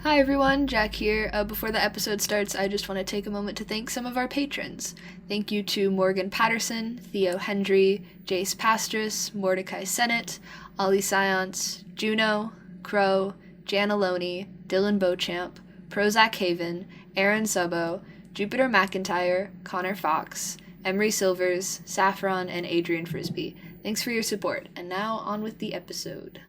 Hi everyone, Jack here. Before the episode starts, I just want to take a moment to thank some of our patrons. Thank you to Morgan Patterson, Theo Hendry, Jace Pastris, Mordecai Sennett, Ollie Science, Juno, Crow, Jana Loney, Dylan Beauchamp, Prozac Haven, Aaron Subbo, Jupiter McIntyre, Connor Fox, Emery Silvers, Saffron, and Adrian Frisbee. Thanks for your support, and now on with the episode.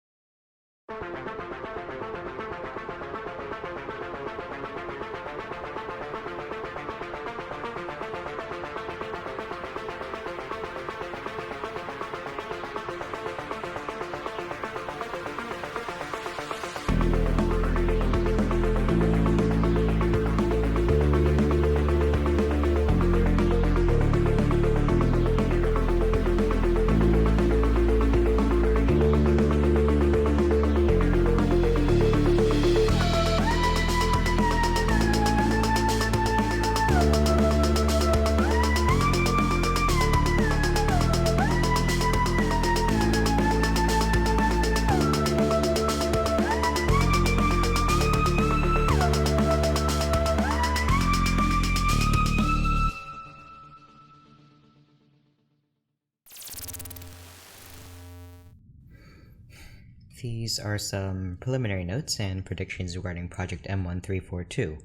These are some preliminary notes and predictions regarding Project M1342,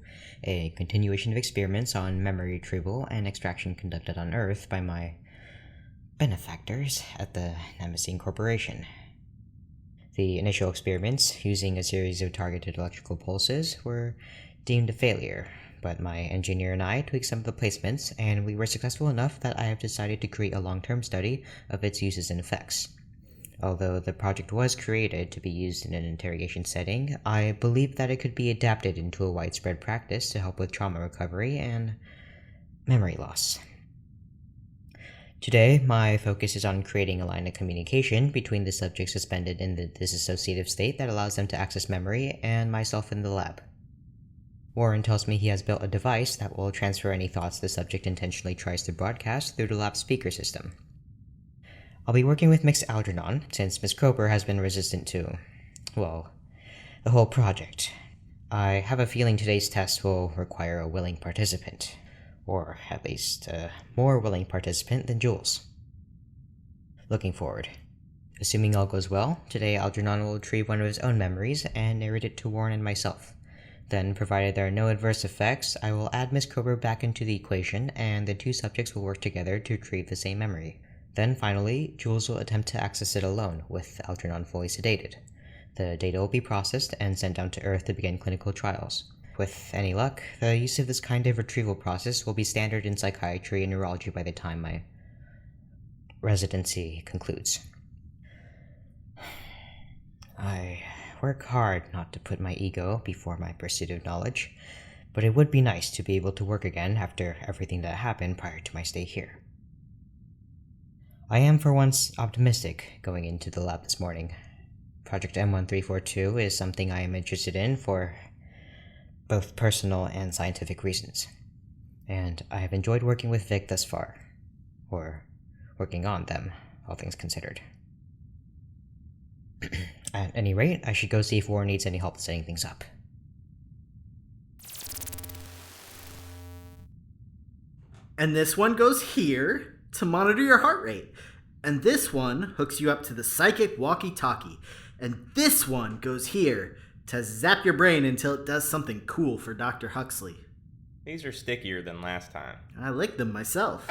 a continuation of experiments on memory retrieval and extraction conducted on Earth by my benefactors at the Mnemosyne Corporation. The initial experiments, using a series of targeted electrical pulses, were deemed a failure, but my engineer and I tweaked some of the placements, and we were successful enough that I have decided to create a long-term study of its uses and effects. Although the project was created to be used in an interrogation setting, I believe that it could be adapted into a widespread practice to help with trauma recovery and memory loss. Today, my focus is on creating a line of communication between the subject suspended in the dissociative state that allows them to access memory and myself in the lab. Warren tells me he has built a device that will transfer any thoughts the subject intentionally tries to broadcast through the lab speaker system. I'll be working with Miss Algernon, since Miss Kroper has been resistant to, well, the whole project. I have a feeling today's test will require a willing participant, or at least a more willing participant than Jules. Looking forward. Assuming all goes well, today Algernon will retrieve one of his own memories and narrate it to Warren and myself. Then, provided there are no adverse effects, I will add Miss Kroper back into the equation, and the two subjects will work together to retrieve the same memory. Then, finally, Jules will attempt to access it alone, with Algernon fully sedated. The data will be processed and sent down to Earth to begin clinical trials. With any luck, the use of this kind of retrieval process will be standard in psychiatry and neurology by the time my residency concludes. I work hard not to put my ego before my pursuit of knowledge, but it would be nice to be able to work again after everything that happened prior to my stay here. I am for once optimistic going into the lab this morning. Project M1342 is something I am interested in for both personal and scientific reasons, and I have enjoyed working with Vic thus far, or working on them, all things considered. At any rate, I should go see if Warren needs any help setting things up. And this one goes here to monitor your heart rate. And this one hooks you up to the psychic walkie-talkie. And this one goes here to zap your brain until it does something cool for Dr. Huxley. These are stickier than last time. I licked them myself.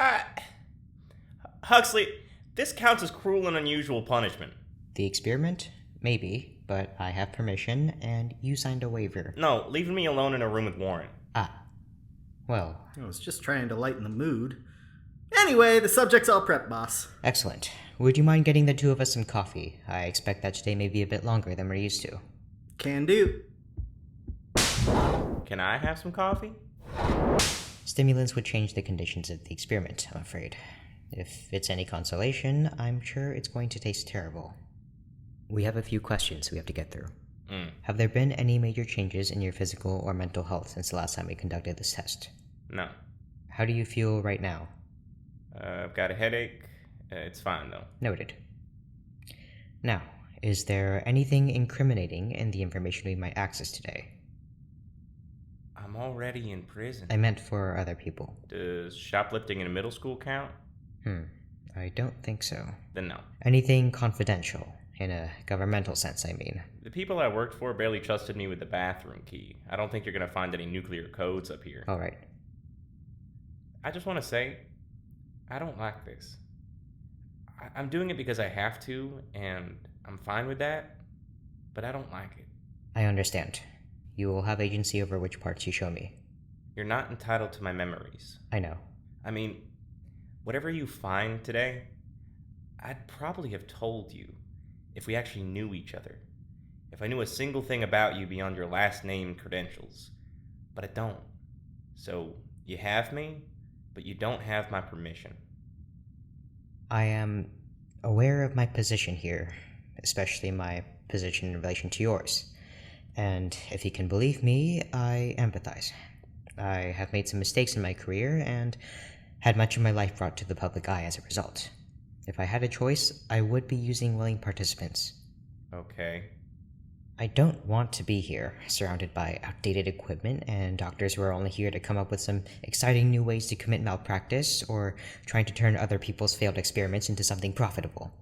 Huxley, this counts as cruel and unusual punishment. The experiment? Maybe, but I have permission, and you signed a waiver. No, leaving me alone in a room with Warren. Well. I was just trying to lighten the mood. Anyway, the subject's all prepped, boss. Excellent. Would you mind getting the two of us some coffee? I expect that today may be a bit longer than we're used to. Can do. Can I have some coffee? Stimulants would change the conditions of the experiment, I'm afraid. If it's any consolation, I'm sure it's going to taste terrible. We have a few questions we have to get through. Have there been any major changes in your physical or mental health since the last time we conducted this test? No. How do you feel right now? I've got a headache. It's fine, though. Noted. Now, is there anything incriminating in the information we might access today? I'm already in prison. I meant for other people. Does shoplifting in a middle school count? I don't think so. Then no. Anything confidential, in a governmental sense, I mean. The people I worked for barely trusted me with the bathroom key. I don't think you're gonna find any nuclear codes up here. Alright. I just want to say, I don't like this. I'm doing it because I have to, and I'm fine with that, but I don't like it. I understand. You will have agency over which parts you show me. You're not entitled to my memories. I know. I mean, whatever you find today, I'd probably have told you if we actually knew each other. If I knew a single thing about you beyond your last name and credentials. But I don't. So, you have me, but you don't have my permission. I am aware of my position here, especially my position in relation to yours. And if you can believe me, I empathize. I have made some mistakes in my career and had much of my life brought to the public eye as a result. If I had a choice, I would be using willing participants. Okay. I don't want to be here, surrounded by outdated equipment and doctors who are only here to come up with some exciting new ways to commit malpractice or trying to turn other people's failed experiments into something profitable.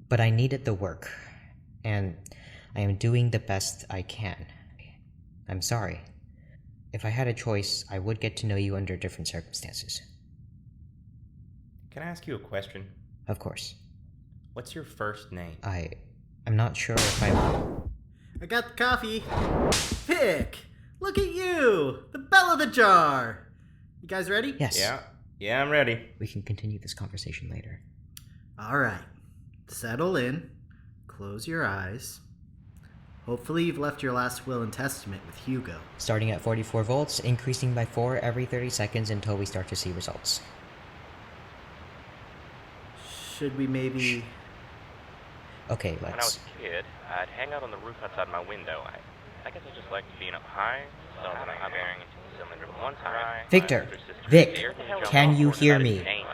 But I needed the work, and I am doing the best I can. I'm sorry. If I had a choice, I would get to know you under different circumstances. Can I ask you a question? Of course. What's your first name? I'm not sure if I got the coffee. Vic, look at you, the belle of the jar. You guys ready? Yes. Yeah, I'm ready. We can continue this conversation later. All right. Settle in. Close your eyes. Hopefully you've left your last will and testament with Hugo. Starting at 44 volts, increasing by 4 every 30 seconds until we start to see results. Should we maybe... Okay, When I was a kid, I'd hang out on the roof outside my window. I guess I just liked being up high, so when I'm bearing into the cylinder one time... Victor! my sister Vic! scared the hell Can off you me hear about me? his name.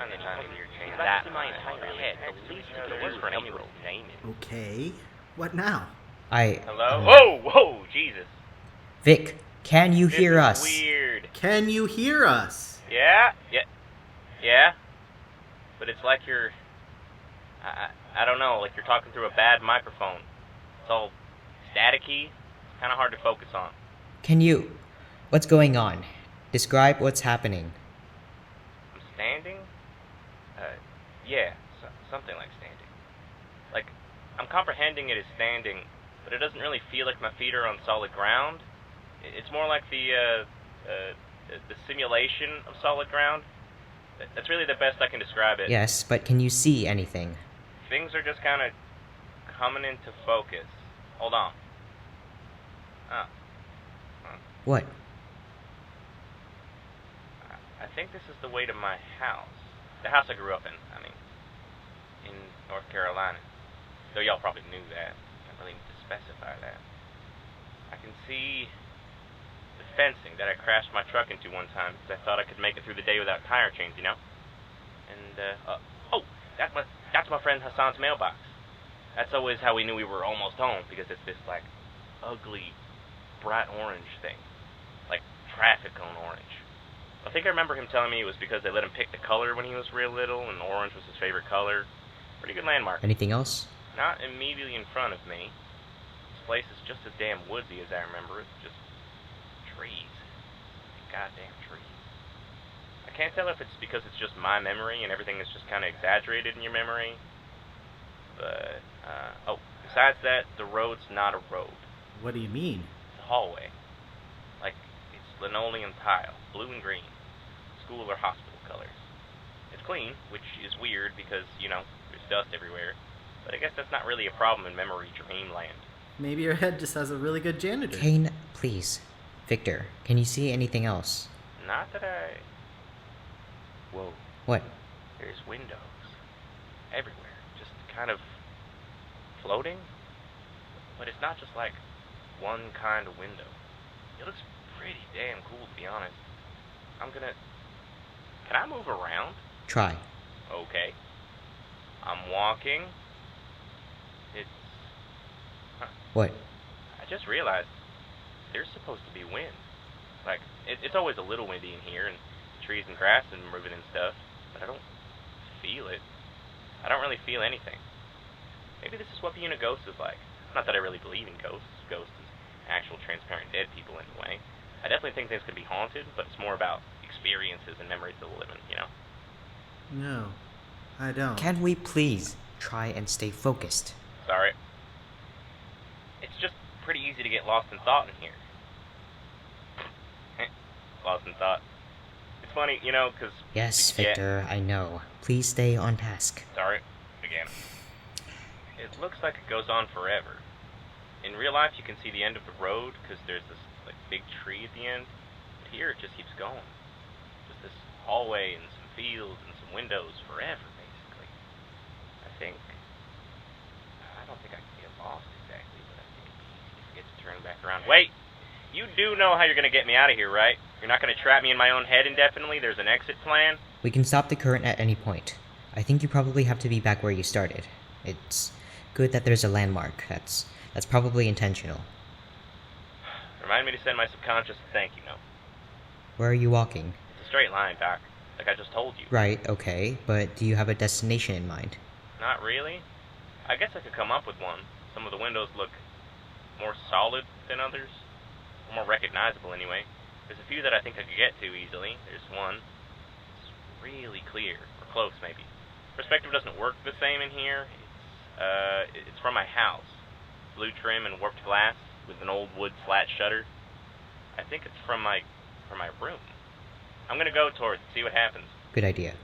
That's in my entire head. The least you could do is tell me what his name is. Okay. What now? Hello? Whoa, Jesus. Vic, can you hear This us? is weird. Can you hear us? Yeah. But it's like you're... I don't know, like you're talking through a bad microphone. It's all staticky. It's kind of hard to focus on. Can you? What's going on? Describe what's happening. I'm standing? Yeah, something like standing. Like, I'm comprehending it as standing, but it doesn't really feel like my feet are on solid ground. It's more like the simulation of solid ground. That's really the best I can describe it. Yes, but can you see anything? Things are just kind of coming into focus. Hold on. What? I think this is the way to my house. The house I grew up in, in North Carolina. Though y'all probably knew that. I really need to specify that. I can see the fencing that I crashed my truck into one time because I thought I could make it through the day without tire chains, you know? And, that's my friend Hassan's mailbox. That's always how we knew we were almost home, because it's this, like, ugly, bright orange thing. Like, traffic cone orange. I think I remember him telling me it was because they let him pick the color when he was real little, and orange was his favorite color. Pretty good landmark. Anything else? Not immediately in front of me. This place is just as damn woodsy as I remember. It's just trees. Goddamn trees. I can't tell if it's because it's just my memory and everything is just kind of exaggerated in your memory. But, besides that, the road's not a road. What do you mean? It's a hallway. Like, it's linoleum tile, blue and green. School or hospital colors. It's clean, which is weird because, there's dust everywhere. But I guess that's not really a problem in memory dreamland. Maybe your head just has a really good janitor. Cain, please. Victor, can you see anything else? Not that I... Whoa. What? There's windows. Everywhere. Just kind of floating. But it's not just like one kind of window. It looks pretty damn cool, to be honest. Can I move around? Try. Okay. I'm walking. What? I just realized there's supposed to be wind. Like, it's always a little windy in here, and trees and grass and moving and stuff, but I don't feel it. I don't really feel anything. Maybe this is what being a ghost is like. Not that I really believe in ghosts. Ghosts is actual transparent dead people anyway. I definitely think things could be haunted, but it's more about experiences and memories that we'll live in, you know? No, I don't. Can we please try and stay focused? Sorry. It's just pretty easy to get lost in thought in here. Lost in thought. It's funny, you know, because... Yes, Victor, I know. Please stay on task. Sorry, again. It looks like it goes on forever. In real life, you can see the end of the road, because there's this, like, big tree at the end. But here, it just keeps going. Just this hallway and some fields and some windows forever, basically. I don't think I can get lost exactly, but I think it'd be easy to forget to turn back around. Wait! You do know how you're going to get me out of here, right? You're not going to trap me in my own head indefinitely? There's an exit plan? We can stop the current at any point. I think you probably have to be back where you started. It's good that there's a landmark. That's probably intentional. Remind me to send my subconscious a thank you note. Where are you walking? It's a straight line, Doc. Like I just told you. Right, okay, but do you have a destination in mind? Not really. I guess I could come up with one. Some of the windows look more solid than others. Or more recognizable, anyway. There's a few that I think I could get to easily. There's one. It's really clear. Or close, maybe. Perspective doesn't work the same in here. It's from my house. Blue trim and warped glass with an old wood flat shutter. I think it's from my room. I'm gonna go towards it, see what happens. Good idea.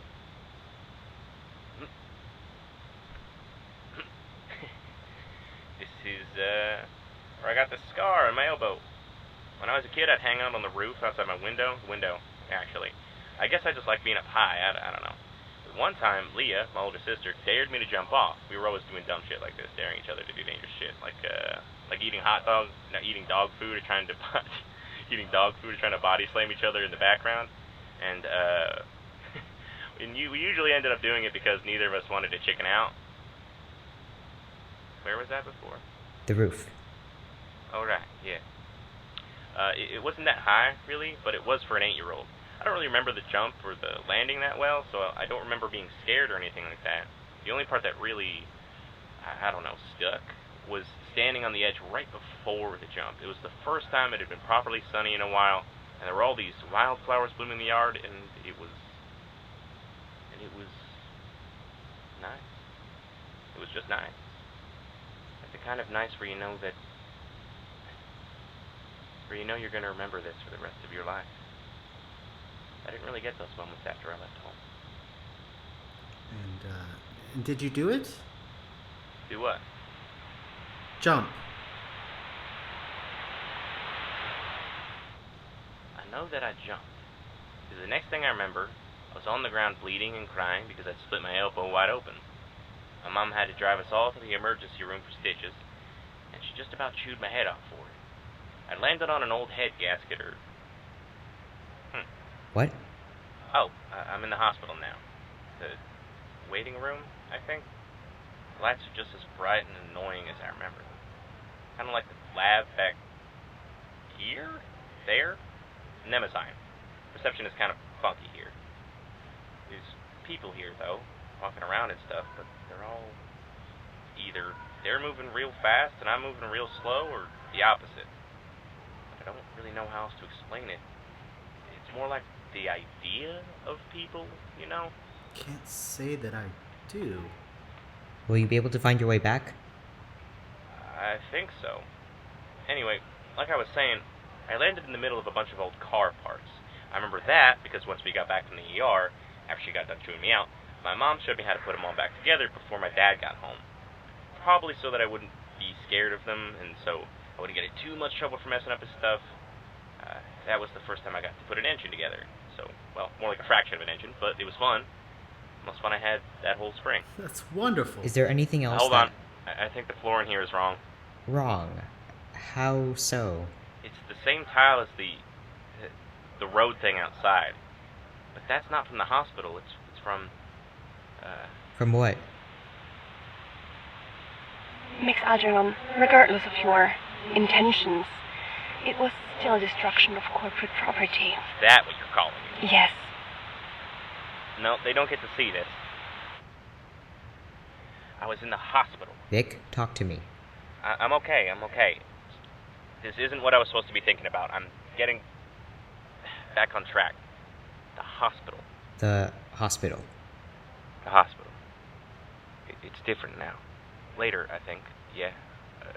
This is, where I got the scar on my elbow. When I was a kid, I'd hang out on the roof outside my window, actually. I guess I just like being up high, I don't know. But one time, Leah, my older sister, dared me to jump off. We were always doing dumb shit like this, daring each other to do dangerous shit. Like eating eating dog food or trying to body slam each other in the background. And, we usually ended up doing it because neither of us wanted to chicken out. Where was that before? The roof. Oh, right, yeah. It wasn't that high, really, but it was for an 8-year-old. I don't really remember the jump or the landing that well, so I don't remember being scared or anything like that. The only part that really, stuck was standing on the edge right before the jump. It was the first time it had been properly sunny in a while, and there were all these wildflowers blooming in the yard, and it was nice. It was just nice. Like the kind of nice where you know you're going to remember this for the rest of your life. I didn't really get those moments after I left home. And did you do it? Do what? Jump. I know that I jumped. Because the next thing I remember, I was on the ground bleeding and crying because I'd split my elbow wide open. My mom had to drive us all to the emergency room for stitches, and she just about chewed my head off for it. I landed on an old head gasket or... What? Oh, I'm in the hospital now. The waiting room, I think. The lights are just as bright and annoying as I remember them. Kind of like the lab back here? There? Mnemosyne. Reception is kind of funky here. There's people here, though, walking around and stuff, but they're all either they're moving real fast and I'm moving real slow, or the opposite. But I don't really know how else to explain it. It's more like the idea of people, you know? Can't say that I do. Will you be able to find your way back? I think so. Anyway, like I was saying, I landed in the middle of a bunch of old car parts. I remember that because once we got back from the ER, after she got done chewing me out, my mom showed me how to put them all back together before my dad got home. Probably so that I wouldn't be scared of them, and so I wouldn't get in too much trouble for messing up his stuff. That was the first time I got to put an engine together. So, well, more like a fraction of an engine, but it was fun. Most fun I had that whole spring. That's wonderful. Is there anything else Hold on. I think the floor in here is wrong. Wrong? How so? It's the same tile as the road thing outside. But that's not from the hospital. It's from... From what? Mix Algernon, regardless of your intentions, it was still destruction of corporate property. Is that what you're calling it? Yes. No, they don't get to see this. I was in the hospital. Vic, talk to me. I'm okay. This isn't what I was supposed to be thinking about. I'm getting back on track. The hospital. The hospital. The hospital. It's different now. Later, I think. Yeah,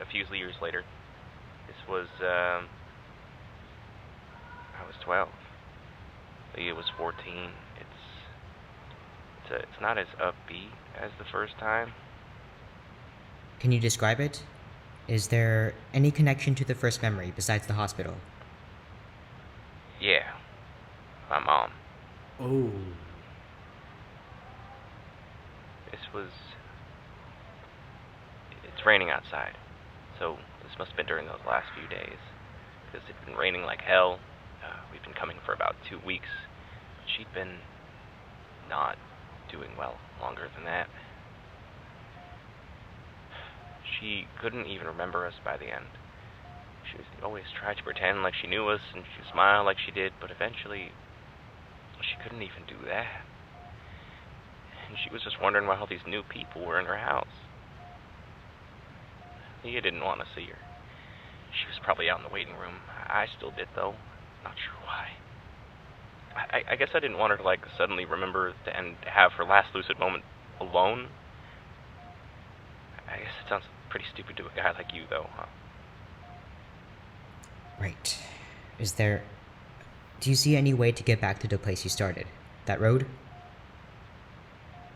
a few years later. This was, I was 12. Leah was 14. It's not as upbeat as the first time. Can you describe it? Is there any connection to the first memory besides the hospital? Yeah. My mom. Oh. It's raining outside. So this must have been during those last few days. Because it's been raining like hell. We've been coming for about 2 weeks. She'd been not doing well longer than that. She couldn't even remember us by the end. She always tried to pretend like she knew us, and she smiled like she did, but eventually, she couldn't even do that. And she was just wondering why all these new people were in her house. Leah didn't want to see her. She was probably out in the waiting room. I still did, though. Not sure why. I guess I didn't want her to, suddenly remember and have her last lucid moment alone. I guess it sounds pretty stupid to a guy like you, though, huh? Right. Do you see any way to get back to the place you started? That road?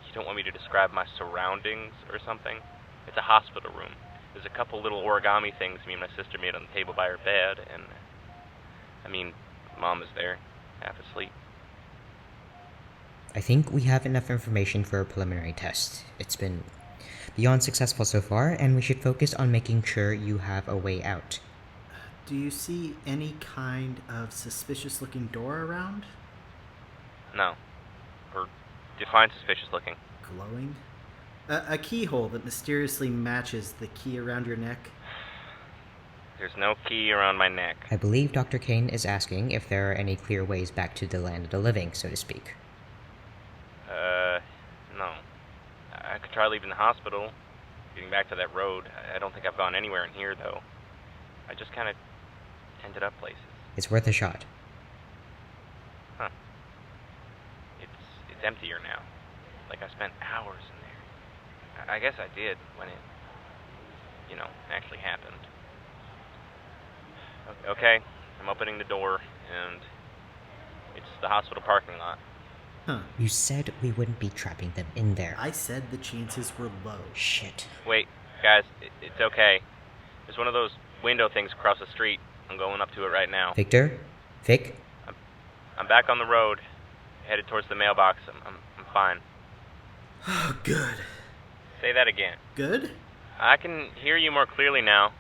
You don't want me to describe my surroundings or something? It's a hospital room. There's a couple little origami things me and my sister made on the table by her bed, and... Mom is there, half asleep. I think we have enough information for a preliminary test. It's been beyond successful so far, and we should focus on making sure you have a way out. Do you see any kind of suspicious-looking door around? No. Or define suspicious looking. Glowing? A keyhole that mysteriously matches the key around your neck? There's no key around my neck. I believe Dr. Cain is asking if there are any clear ways back to the land of the living, so to speak. No. I could try leaving the hospital, getting back to that road. I don't think I've gone anywhere in here, though. I just kind of ended up places. It's worth a shot. Huh. It's emptier now. Like I spent hours in there. I guess I did when it, actually happened. Okay, I'm opening the door, and it's the hospital parking lot. Huh. You said we wouldn't be trapping them in there. I said the chances were low. Shit. Wait, guys, it's okay. There's one of those window things across the street. I'm going up to it right now. Victor? Vic? I'm back on the road, headed towards the mailbox. I'm fine. Oh, good. Say that again. Good? I can hear you more clearly now.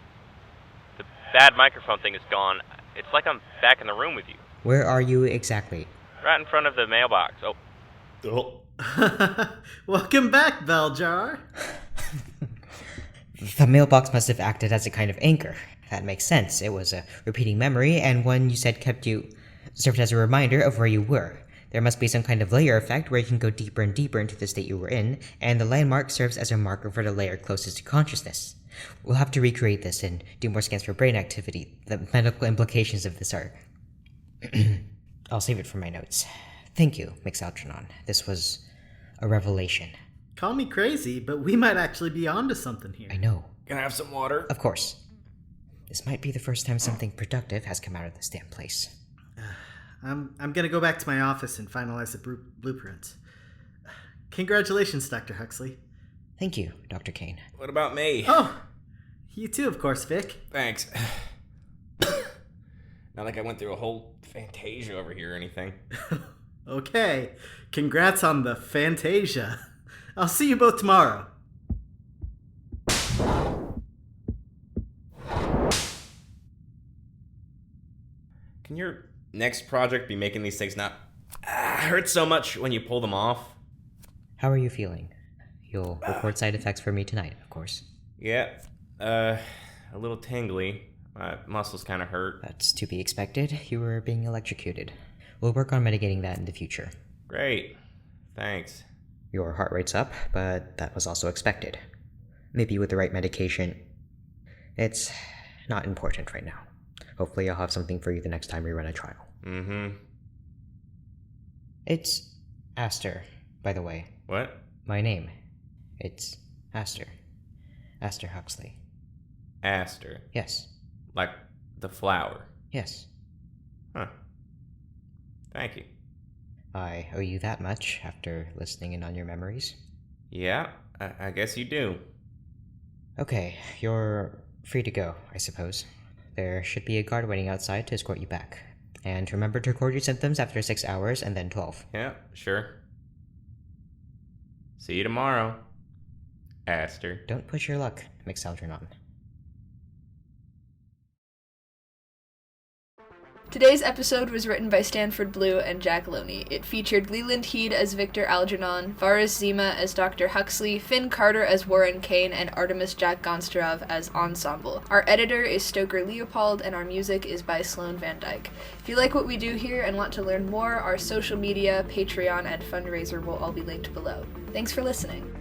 The bad microphone thing is gone. It's like I'm back in the room with you. Where are you exactly? Right in front of the mailbox. Oh. Welcome back, Beljar. The mailbox must have acted as a kind of anchor. That makes sense. It was a repeating memory, and one you said served as a reminder of where you were. There must be some kind of layer effect where you can go deeper and deeper into the state you were in, and the landmark serves as a marker for the layer closest to consciousness. We'll have to recreate this and do more scans for brain activity. The medical implications of this are... I'll save it for my notes. Thank you, Algernon. This was a revelation. Call me crazy, but we might actually be onto something here. I know. Can I have some water? Of course. This might be the first time something productive has come out of this damn place. I'm gonna go back to my office and finalize the blueprints. Congratulations, Dr. Huxley. Thank you, Dr. Cain. What about me? Oh, you too, of course, Vic. Thanks. Not like I went through a whole Fantasia over here or anything. Okay, congrats on the Fantasia. I'll see you both tomorrow. Can your next project be making these things not hurt so much when you pull them off? How are you feeling? You'll record side effects for me tonight, of course. Yeah, a little tingly, My muscles kind of hurt. That's to be expected. You were being electrocuted. We'll work on mitigating that in the future. Great. Thanks. Your heart rate's up, but that was also expected. Maybe with the right medication. It's not important right now. Hopefully I'll have something for you the next time we run a trial. Mm-hmm. It's Aster, by the way. What? My name. It's Aster. Aster Huxley. Aster. Yes. Like the flower. Yes. Huh. Thank you. I owe you that much after listening in on your memories. Yeah, I guess you do. Okay, you're free to go, I suppose. There should be a guard waiting outside to escort you back. And remember to record your symptoms after 6 hours and then 12. Yeah, sure. See you tomorrow, Aster. Don't push your luck, Algernon. Today's episode was written by Stanford Blue and Jack Loney. It featured Leland Heed as Victor Algernon, Varis Zima as Dr. Huxley, Finn Carter as Warren Cain, and Artemis Jack Gontscharov as Ensemble. Our editor is Stoker Leopold, and our music is by Sloan Van Dyke. If you like what we do here and want to learn more, our social media, Patreon, and fundraiser will all be linked below. Thanks for listening.